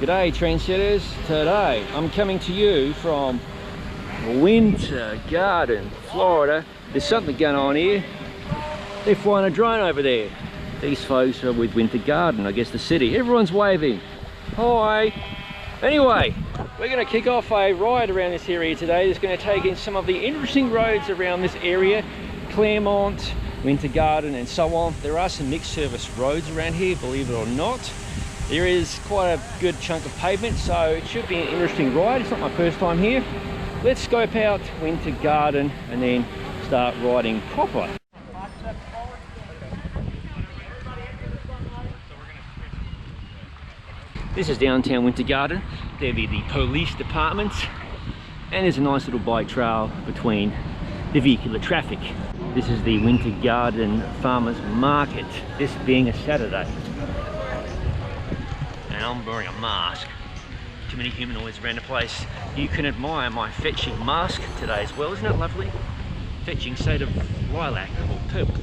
G'day trendsetters. Today I'm coming to you from Winter Garden, Florida. There's something going on here. They're flying a drone over there. These folks are with Winter Garden, I guess the city. Everyone's waving. Hi. Anyway, we're going to kick off a ride around this area today. It's going to take in some of the interesting roads around this area. Claremont, Winter Garden and so on. There are some mixed service roads around here, believe it or not. There is quite a good chunk of pavement, so it should be an interesting ride. It's not my first time here. Let's scope out Winter Garden and then start riding proper. This is downtown Winter Garden. There be the police department, and there's a nice little bike trail between the vehicular traffic. This is the Winter Garden Farmers Market, this being a Saturday. And I'm wearing a mask. Too many humanoids around the place. You can admire my fetching mask today as well, isn't it lovely? Fetching shade of lilac or purple.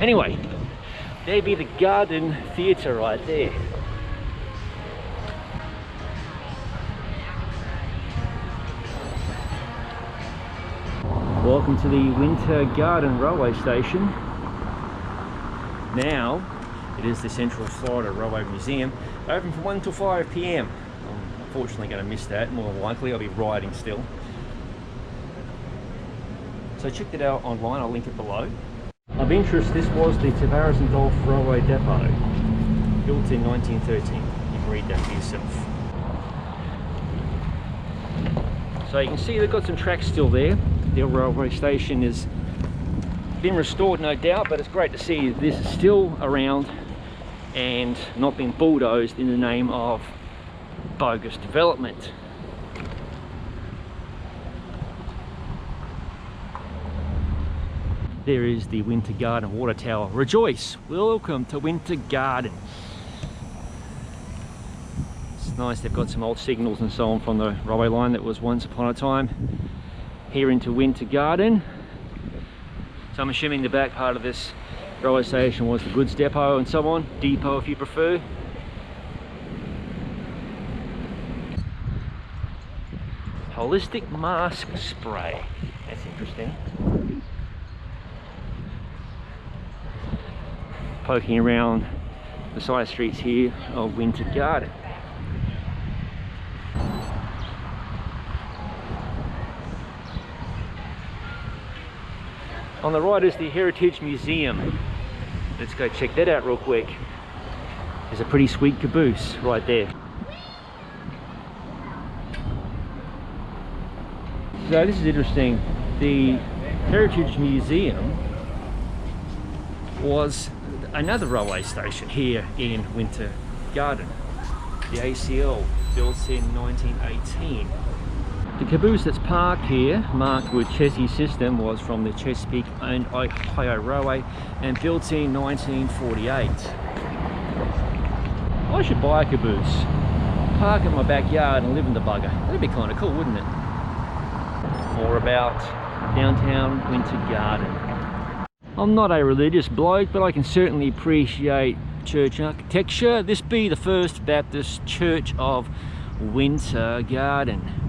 Anyway, there be the Garden Theatre right there. Welcome to the Winter Garden Railway Station. Now, it is the Central Florida Railway Museum, open from 1 till 5 p.m. I'm unfortunately going to miss that, more than likely. I'll be riding still. So check that out online, I'll link it below. Of interest, this was the Tavares and Gulf Railway Depot, built in 1913. You can read that for yourself. So you can see they've got some tracks still there. The railway station has been restored, no doubt, but it's great to see this is still around and not been bulldozed in the name of bogus development. There is the Winter Garden water tower. Rejoice! Welcome to Winter Garden. It's nice, they've got some old signals and so on from the railway line that was once upon a time here into Winter Garden. So I'm assuming the back part of this railway station was the goods depot and so on, depot if you prefer. Holistic mask spray, that's interesting. Poking around the side streets here of Winter Garden. On the right is the Heritage Museum. Let's go check that out real quick. There's a pretty sweet caboose right there. So this is interesting. The Heritage Museum was another railway station here in Winter Garden. The ACL, built in 1918. The caboose that's parked here, marked with chassis system, was from the Chesapeake and Ohio Railway and built in 1948. I should buy a caboose, park it in my backyard and live in the bugger. That'd be kind of cool, wouldn't it? More about downtown Winter Garden. I'm not a religious bloke, but I can certainly appreciate church architecture. This be the First Baptist Church of Winter Garden.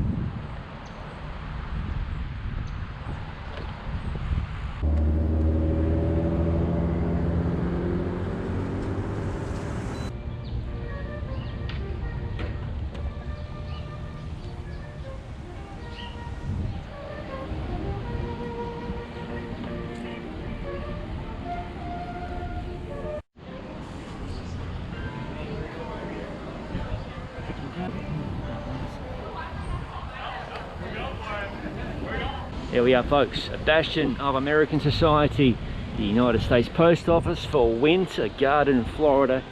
There we are, folks, a bastion of American society, the United States Post Office for Winter Garden, Florida.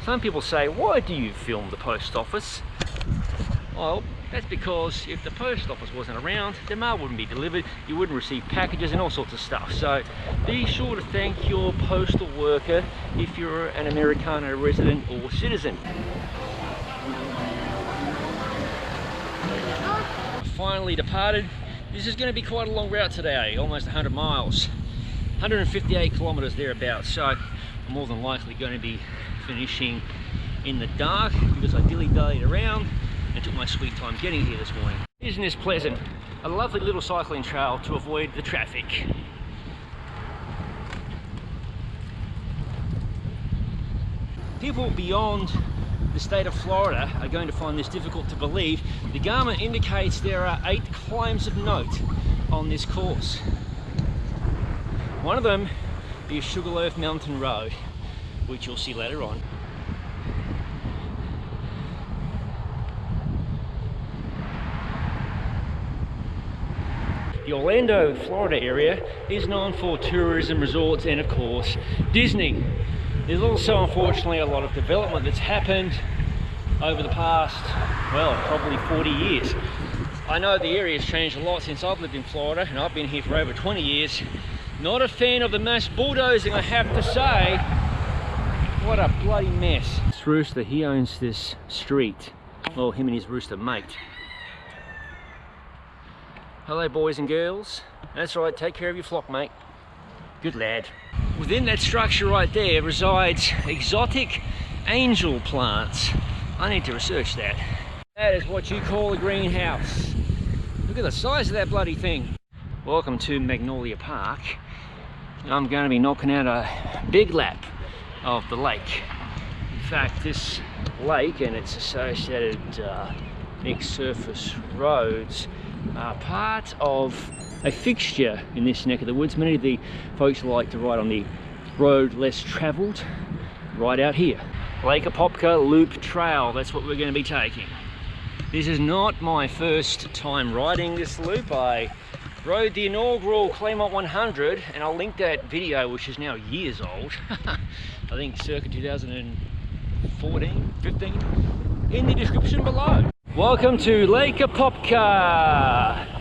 Some people say, why do you film the post office? Well, that's because if the post office wasn't around, the mail wouldn't be delivered, you wouldn't receive packages and all sorts of stuff. So be sure to thank your postal worker if you're an Americana resident or citizen. Finally departed. This is going to be quite a long route today, almost 100 miles, 158 kilometers thereabouts. So I'm more than likely going to be finishing in the dark because I dilly-dallied around and took my sweet time getting here this morning. Isn't this pleasant? A lovely little cycling trail to avoid the traffic. People beyond the state of Florida are going to find this difficult to believe. The Garmin indicates there are 8 climbs of note on this course. One of them is Sugarloaf Mountain Road, which you'll see later on. The Orlando, Florida area is known for tourism resorts and of course Disney. There's also unfortunately a lot of development that's happened over the past, well, probably 40 years. I know the area has changed a lot since I've lived in Florida, and I've been here for over 20 years. Not a fan of the mass bulldozing, I have to say. What a bloody mess. This rooster, he owns this street. Well, him and his rooster mate. Hello boys and girls. That's right, take care of your flock, mate. Good lad. Within that structure right there resides exotic angel plants. I need to research that. That is what you call a greenhouse. Look at the size of that bloody thing. Welcome to Magnolia Park. I'm going to be knocking out a big lap of the lake. In fact, this lake and its associated mixed surface roads are part of a fixture in this neck of the woods. Many of the folks like to ride on the road less travelled right out here. Lake Apopka Loop Trail, that's what we're going to be taking. This is not my first time riding this loop. I rode the inaugural Claymont 100 and I'll link that video, which is now years old. I think circa 2014, 15, in the description below. Welcome to Lake Apopka.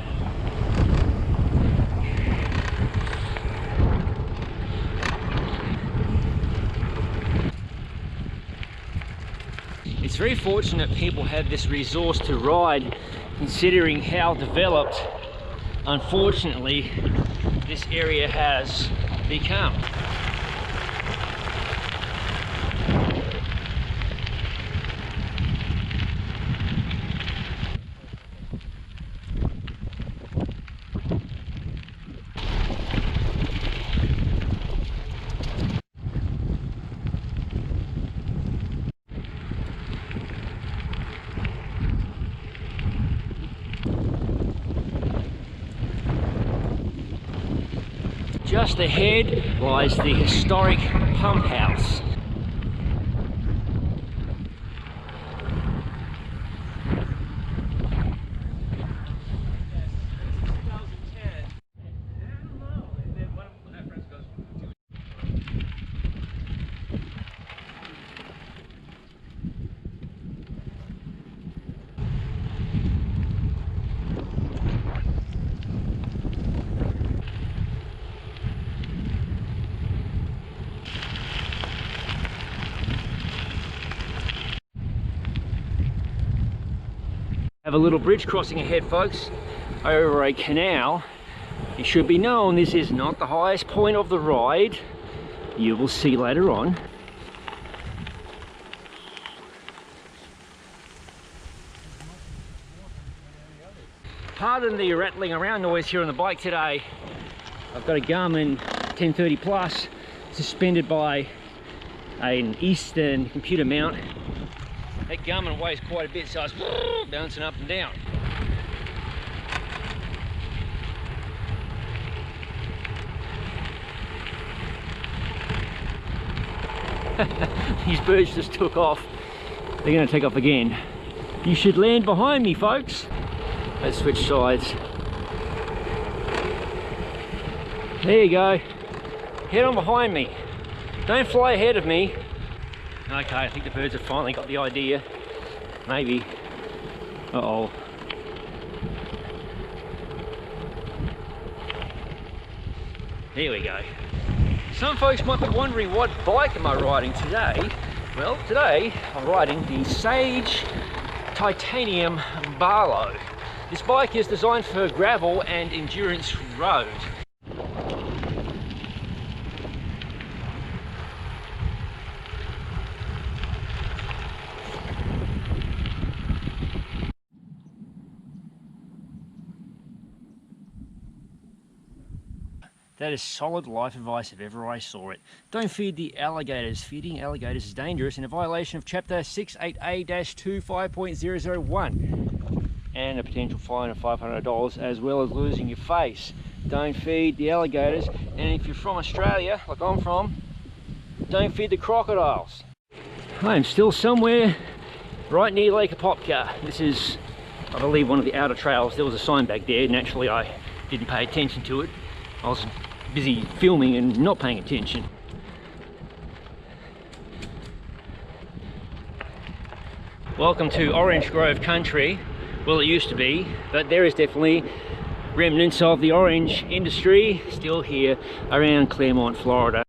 It's very fortunate people have this resource to ride, considering how developed, unfortunately, this area has become. Just ahead lies the historic pump house. Have a little bridge crossing ahead, folks, over a canal. It should be known this is not the highest point of the ride. You will see later on. Pardon the rattling around noise here on the bike today. I've got a Garmin 1030 Plus suspended by an Eastern computer mount. That Garmin weighs quite a bit, so it's bouncing up and down. These birds just took off. They're going to take off again. You should land behind me, folks. Let's switch sides. There you go. Head on behind me. Don't fly ahead of me. Okay, I think the birds have finally got the idea. Maybe. Uh-oh. Here we go. Some folks might be wondering, what bike am I riding today? Well, today I'm riding the Sage Titanium Barlow. This bike is designed for gravel and endurance road. That is solid life advice if ever I saw it. Don't feed the alligators. Feeding alligators is dangerous and a violation of Chapter 68A-25.001 and a potential fine of $500 as well as losing your face. Don't feed the alligators, and if you're from Australia, like I'm from, don't feed the crocodiles. I'm still somewhere right near Lake Apopka. This is, I believe, one of the outer trails. There was a sign back there. Naturally, I didn't pay attention to it. I was busy filming and not paying attention. Welcome to Orange Grove country. Well, it used to be, but there is definitely remnants of the orange industry still here around Claremont, Florida.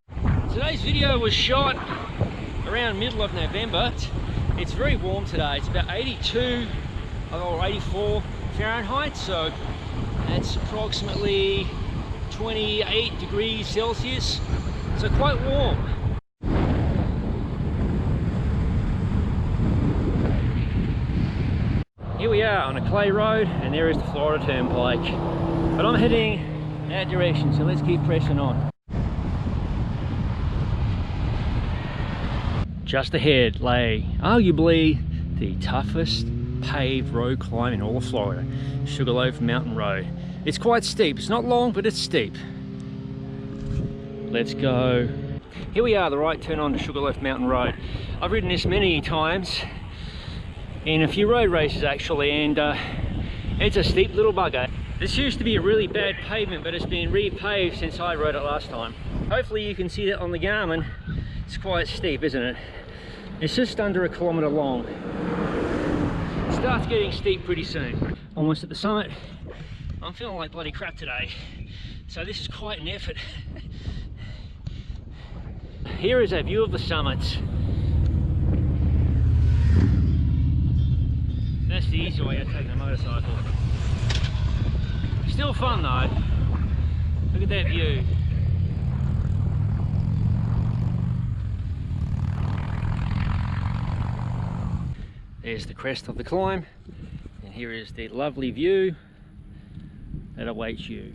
Today's video was shot around middle of November. It's very warm today. It's about 82 or 84 Fahrenheit, so that's approximately 28 degrees Celsius, so quite warm. Here we are on a clay road, and there is the Florida Turnpike. But I'm heading that direction, so let's keep pressing on. Just ahead lay arguably the toughest paved road climb in all of Florida, Sugarloaf Mountain Road. It's quite steep. It's not long, but it's steep. Let's go. Here we are, the right turn on to Sugarloaf Mountain Road. I've ridden this many times in a few road races actually, and it's a steep little bugger. This used to be a really bad pavement, but it's been repaved since I rode it last time. Hopefully you can see that on the Garmin. It's quite steep, isn't it? It's just under a kilometre long. It starts getting steep pretty soon. Almost at the summit. I'm feeling like bloody crap today, so this is quite an effort. Here is a view of the summits. That's the easy way of taking a motorcycle. Still fun though. Look at that view. There's the crest of the climb, and here is the lovely view that awaits you.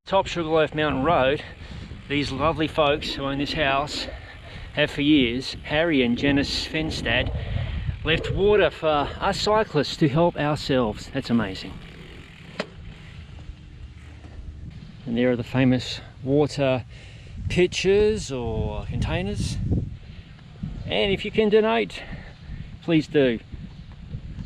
Top Sugarloaf Mountain Road, these lovely folks who own this house have for years, Harry and Janice Fenstad, left water for us cyclists to help ourselves. That's amazing. And there are the famous water pitchers or containers. And if you can donate, please do.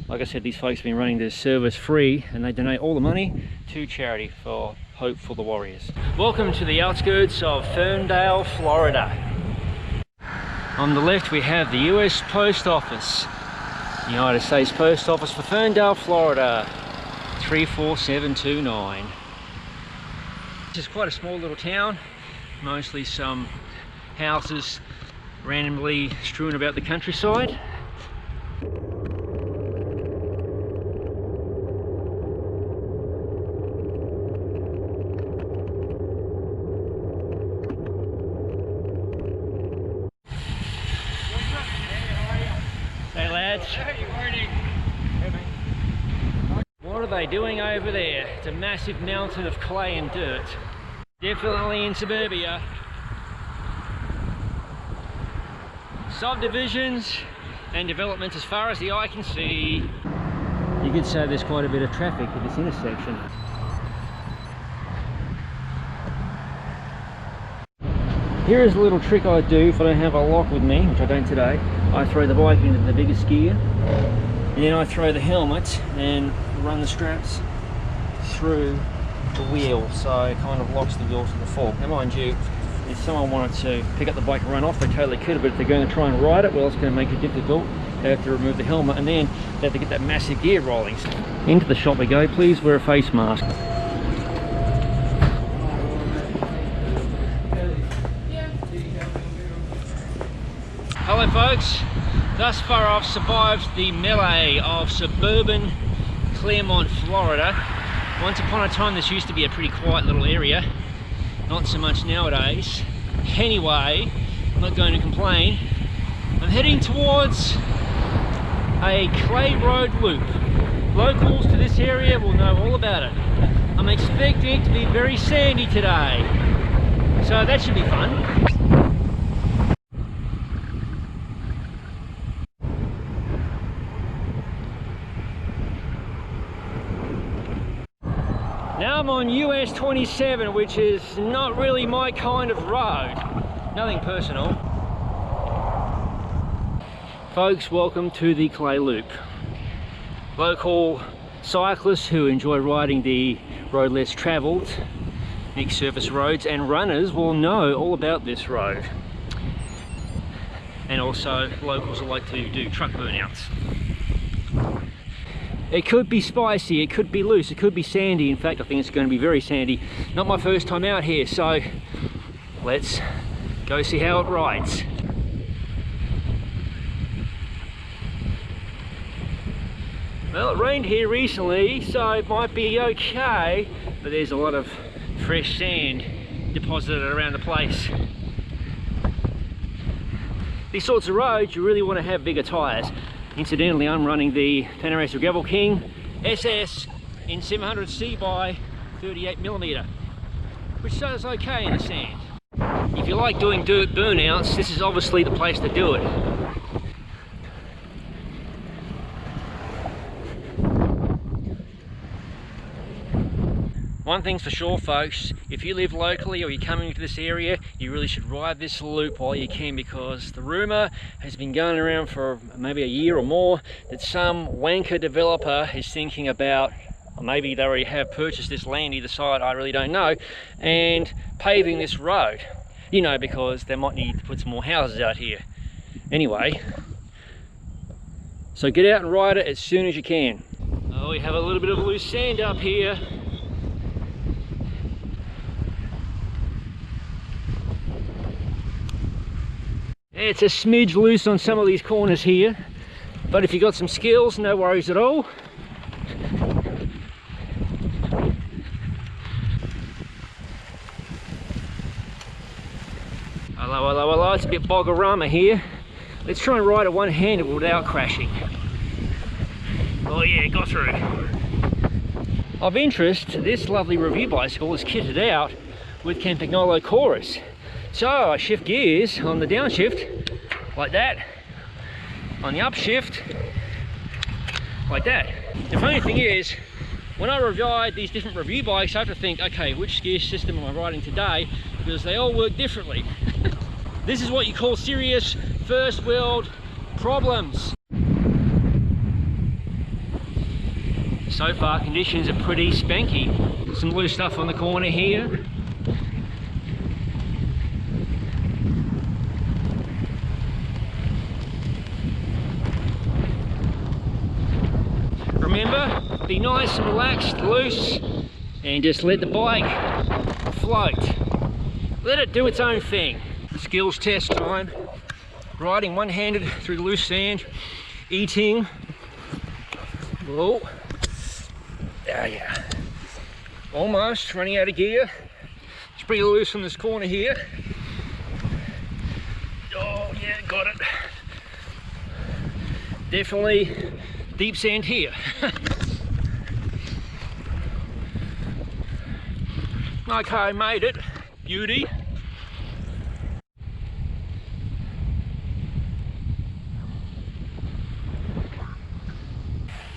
Like I said, these folks have been running this service free, and they donate all the money to charity for Hope for the Warriors. Welcome to the outskirts of Ferndale, Florida. On the left we have the US Post Office. United States Post Office for Ferndale, Florida, 34729. This is quite a small little town, mostly some houses randomly strewn about the countryside. Hey lads. Hey, morning. What are they doing over there? It's a massive mountain of clay and dirt. Definitely in suburbia. Subdivisions and developments as far as the eye can see. You could say there's quite a bit of traffic at this intersection. Here is a little trick I do if I don't have a lock with me, which I don't today. I throw the bike into the biggest gear, and then I throw the helmet and run the straps through the wheel, so it kind of locks the wheel to the floor. Now mind you, if someone wanted to pick up the bike and run off, they totally could, but if they're going to try and ride it, well, it's going to make it difficult. They have to remove the helmet, and then they have to get that massive gear rolling. Into the shop we go. Please wear a face mask. Hello folks, thus far I've survived the melee of suburban Claremont, Florida. Once upon a time this used to be a pretty quiet little area, not so much nowadays. Anyway, I'm not going to complain. I'm heading towards a clay road loop. Locals to this area will know all about it. I'm expecting it to be very sandy today. So that should be fun. Now I'm on US 27, which is not really my kind of road. Nothing personal. Folks, welcome to the Clay Loop. Local cyclists who enjoy riding the road less travelled, mixed surface roads, and runners will know all about this road. And also locals who like to do truck burnouts. It could be spicy, it could be loose, it could be sandy. In fact, I think it's going to be very sandy. Not my first time out here, so let's go see how it rides. Well, it rained here recently, so it might be okay, but there's a lot of fresh sand deposited around the place. These sorts of roads, you really want to have bigger tyres. Incidentally, I'm running the Tavares Gravel King SS in 700C by 38mm, which does okay in the sand. If you like doing dirt burnouts, this is obviously the place to do it. One thing's for sure, folks, if you live locally or you're coming to this area, you really should ride this loop while you can, because the rumour has been going around for maybe a year or more that some wanker developer is thinking about, or maybe they already have purchased this land either side, I really don't know, and paving this road. You know, because they might need to put some more houses out here. Anyway, so get out and ride it as soon as you can. Oh, we have a little bit of loose sand up here. It's a smidge loose on some of these corners here, but if you've got some skills, no worries at all. Hello, hello, hello, it's a bit bogorama here. Let's try and ride it one-handed without crashing. Oh yeah, got through. Of interest, this lovely review bicycle is kitted out with Campagnolo chorus. So I shift gears on the downshift, like that, on the upshift, like that. The funny thing is, when I ride these different review bikes, I have to think, okay, which gear system am I riding today? Because they all work differently. This is what you call serious first world problems. So far, conditions are pretty spanky. Some loose stuff on the corner here. Remember, be nice and relaxed, loose, and just let the bike float. Let it do its own thing. Skills test time. Riding one-handed through the loose sand, eating. Whoa. Ah, yeah. Almost running out of gear. It's pretty loose from this corner here. Oh yeah, got it. Definitely deep sand here. Okay, made it. Beauty.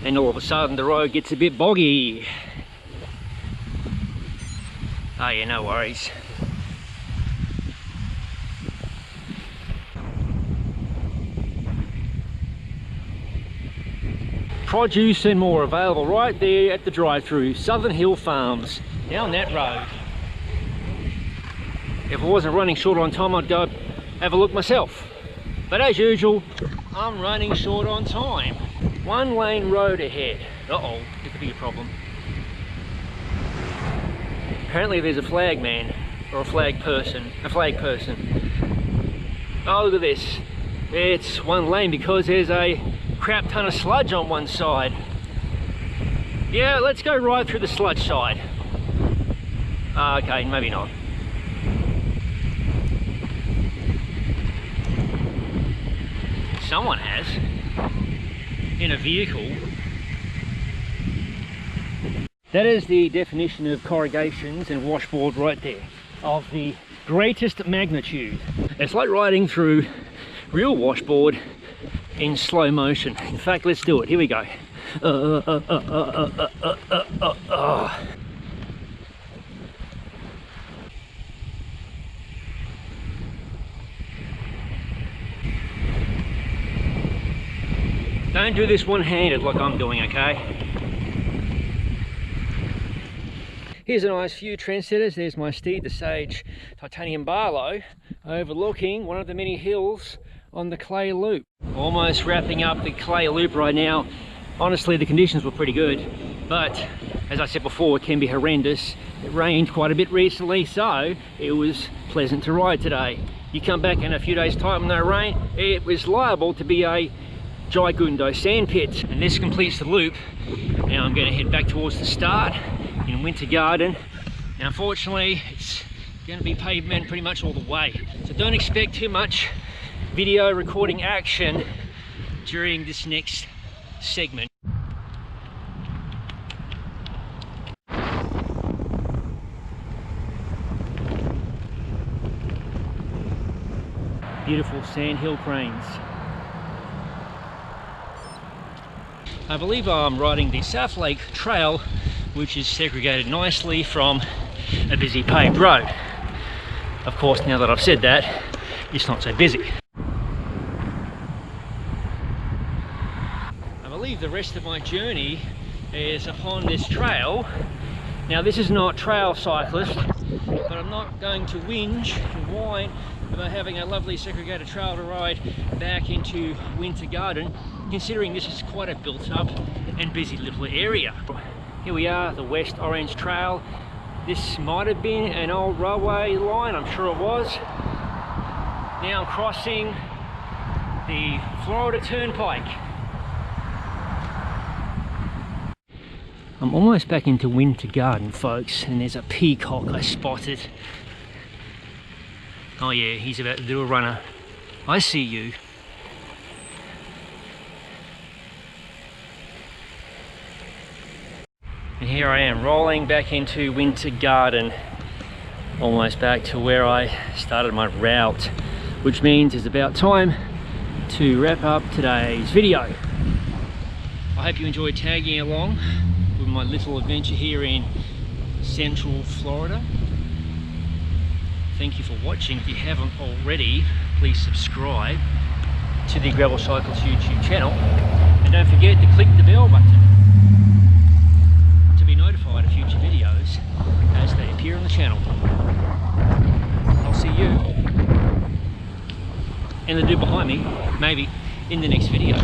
And all of a sudden the road gets a bit boggy. Oh yeah, no worries. Produce and more available right there at the drive-through. Southern Hill Farms, down that road. If I wasn't running short on time, I'd go have a look myself. But as usual, I'm running short on time. One lane road ahead. Uh-oh, it could be a problem. Apparently there's a flag man, or a flag person. Oh, look at this. It's one lane because there's a crap ton of sludge on one side. Yeah, let's go right through the sludge side. Okay, maybe not. Someone has, in a vehicle. That is the definition of corrugations and washboard right there, of the greatest magnitude. It's like riding through real washboard in slow motion. In fact, let's do it. Here we go. Don't do this one-handed like I'm doing, okay? Here's a nice view, trendsetters. There's my steed, the Sage Titanium Barlow, overlooking one of the many hills on the clay loop. Almost wrapping up the clay loop right now. Honestly, the conditions were pretty good, but as I said before, it can be horrendous. It rained quite a bit recently, so it was pleasant to ride today. You come back in a few days' time with no rain, it was liable to be a Jaigundo sandpit. And this completes the loop. Now I'm going to head back towards the start in Winter Garden. Now unfortunately it's going to be pavement pretty much all the way, so don't expect too much video recording action during this next segment. Beautiful sandhill cranes. I believe I'm riding the South Lake Trail, which is segregated nicely from a busy paved road. Of course, now that I've said that, it's not so busy. I believe the rest of my journey is upon this trail. Now this is not Trail Cyclist, but I'm not going to whinge and whine about having a lovely segregated trail to ride back into Winter Garden, considering this is quite a built up and busy little area. Here we are, the West Orange Trail. This might have been an old railway line, I'm sure it was. Now I'm crossing the Florida Turnpike. I'm almost back into Winter Garden, folks, and there's a peacock I spotted. Oh yeah, he's about to do a runner. I see you. And here I am, rolling back into Winter Garden, almost back to where I started my route, which means it's about time to wrap up today's video. I hope you enjoyed tagging along with my little adventure here in Central Florida. Thank you for watching. If you haven't already, please subscribe to the Gravel Cyclist YouTube channel, and don't forget to click the bell button to be notified of future videos as they appear on the channel. I'll see you and the dude behind me maybe in the next video.